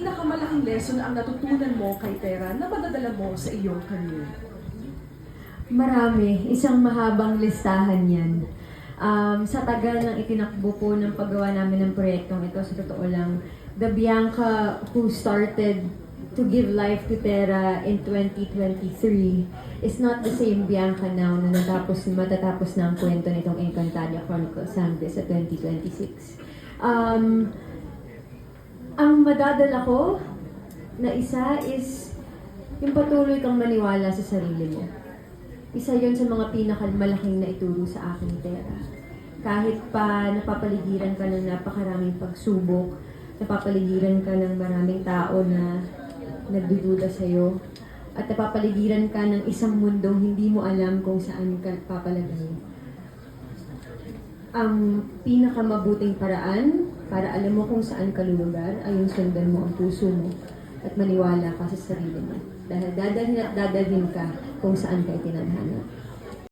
pinakamalaking lesson ang natutunan mo kay Tera na madadala mo sa iyong career? Marami. Isang mahabang listahan yan. Sa tagal ng itinakbo po ng paggawa namin ng proyektong ito, sa totoo lang, the Bianca who started to give life to Tera in 2023 is not the same Bianca now na matatapos na ang kwento nitong Encantadia Chronicles sa 2026. Ang madadala ko na isa is yung patuloy kang maniwala sa sarili mo. Isa yon sa mga pinakamalaking na ituro sa akin, Tera. Kahit pa napapaligiran ka ng napakaraming pagsubok, napapaligiran ka ng maraming tao na nagdududa sa'yo, at napapaligiran ka ng isang mundong hindi mo alam kung saan ka papalagay. Ang pinakamabuting paraan para alam mo kung saan ka lulugar ay yung sundan mo ang puso mo at maniwala ka sa sarili mo. Dahil dadalhin at dadalhin ka kung saan ka itinadhana.